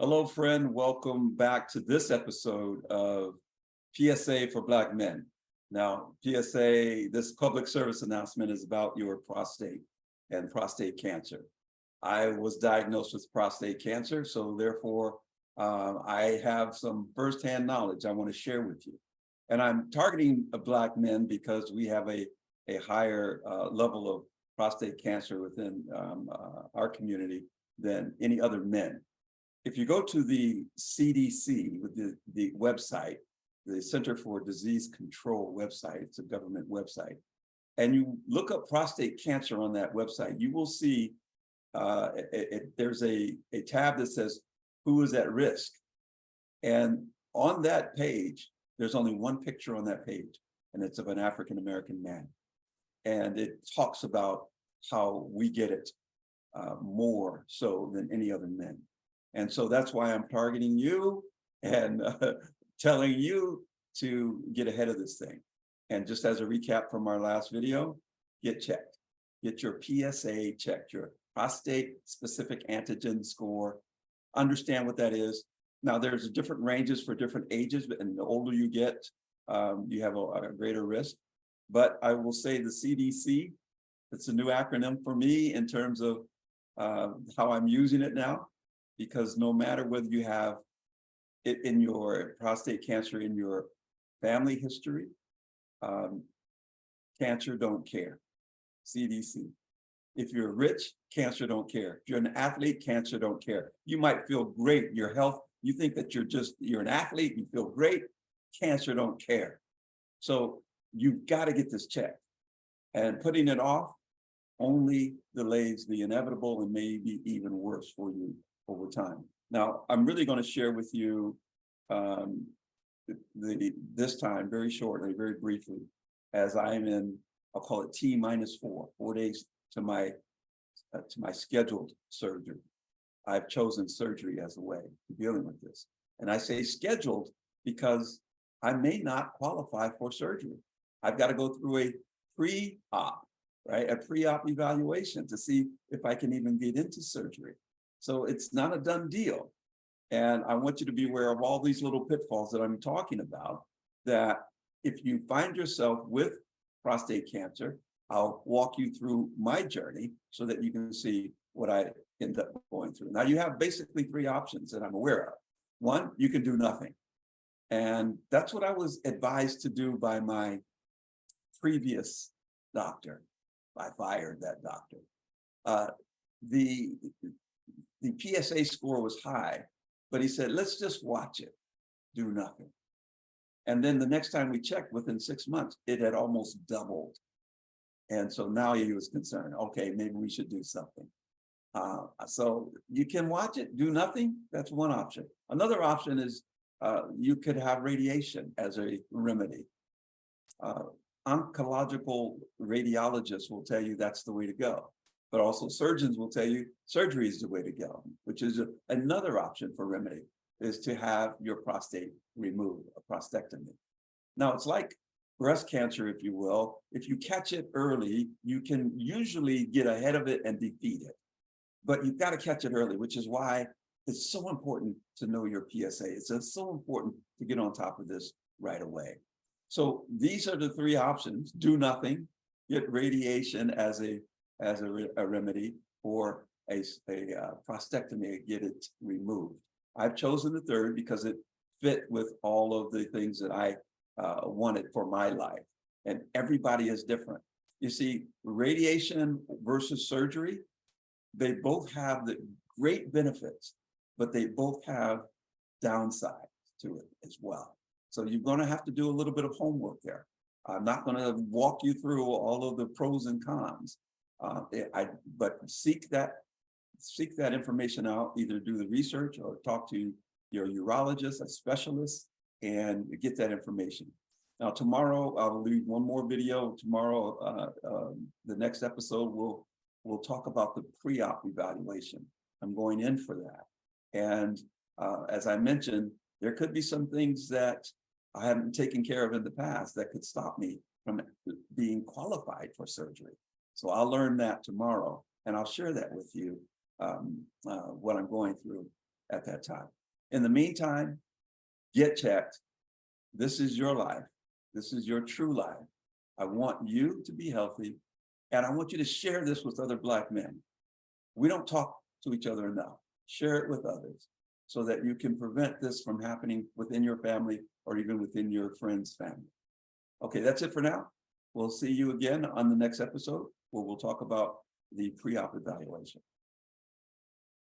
Hello, friend. Welcome back to this episode of PSA for Black Men. Now, PSA, this public service announcement is about your prostate and prostate cancer. I was diagnosed with prostate cancer, so therefore I have some firsthand knowledge I want to share with you. And I'm targeting Black men because we have a higher level of prostate cancer within our community than any other men. If you go to the CDC, with the website, the Center for Disease Control website, it's a government website, and you look up prostate cancer on that website, you will see there's a tab that says, who is at risk? And on that page, there's only one picture on that page, and it's of an African-American man. And it talks about how we get it more so than any other men. And so that's why I'm targeting you and telling you to get ahead of this thing. And just as a recap from our last video, get checked. Get your PSA checked, your prostate specific antigen score. Understand what that is. Now, there's different ranges for different ages, and the older you get, you have a greater risk. But I will say the CDC, it's a new acronym for me in terms of how I'm using it now. Because no matter whether you have it in your prostate cancer in your family history, cancer don't care, CDC. If you're rich, cancer don't care. If you're an athlete, cancer don't care. You might feel great, your health, you think that you're an athlete, you feel great, cancer don't care. So you've got to get this checked. And putting it off only delays the inevitable and maybe even worse for you over time. Now, I'm really going to share with you this time very shortly, very briefly, as I'm in, I'll call it T-4, 4 days to my scheduled surgery. I've chosen surgery as a way of dealing with this. And I say scheduled because I may not qualify for surgery. I've got to go through a pre-op, right? A pre-op evaluation to see if I can even get into surgery. So it's not a done deal. And I want you to be aware of all these little pitfalls that I'm talking about, that if you find yourself with prostate cancer, I'll walk you through my journey so that you can see what I end up going through. Now, you have basically three options that I'm aware of. One, you can do nothing. And that's what I was advised to do by my previous doctor. I fired that doctor. The PSA score was high, but he said, let's just watch it, do nothing. And then the next time we checked, within 6 months, it had almost doubled. And so now he was concerned, okay, maybe we should do something. So you can watch it, do nothing. That's one option. Another option is you could have radiation as a remedy. Oncological radiologists will tell you that's the way to go. But also surgeons will tell you surgery is the way to go, which is another option for remedy, is to have your prostate removed, a prostatectomy. Now, it's like breast cancer, if you will. If you catch it early, you can usually get ahead of it and defeat it. But you've got to catch it early, which is why it's so important to know your PSA. It's so important to get on top of this right away. So these are the three options: do nothing, get radiation as a remedy, or a prostatectomy, get it removed. I've chosen the third because it fit with all of the things that I wanted for my life. And everybody is different. You see, radiation versus surgery, they both have the great benefits, but they both have downsides to it as well. So you're going to have to do a little bit of homework there. I'm not going to walk you through all of the pros and cons. But seek that information out, either do the research or talk to your urologist, a specialist, and get that information. Now, tomorrow, I'll leave one more video. Tomorrow, the next episode, we'll talk about the pre-op evaluation. I'm going in for that. And as I mentioned, there could be some things that I haven't taken care of in the past that could stop me from being qualified for surgery. So I'll learn that tomorrow, and I'll share that with you, what I'm going through at that time. In the meantime, get checked. This is your life. This is your true life. I want you to be healthy, and I want you to share this with other Black men. We don't talk to each other enough. Share it with others so that you can prevent this from happening within your family or even within your friend's family. Okay, that's it for now. We'll see you again on the next episode where we'll talk about the pre-op evaluation.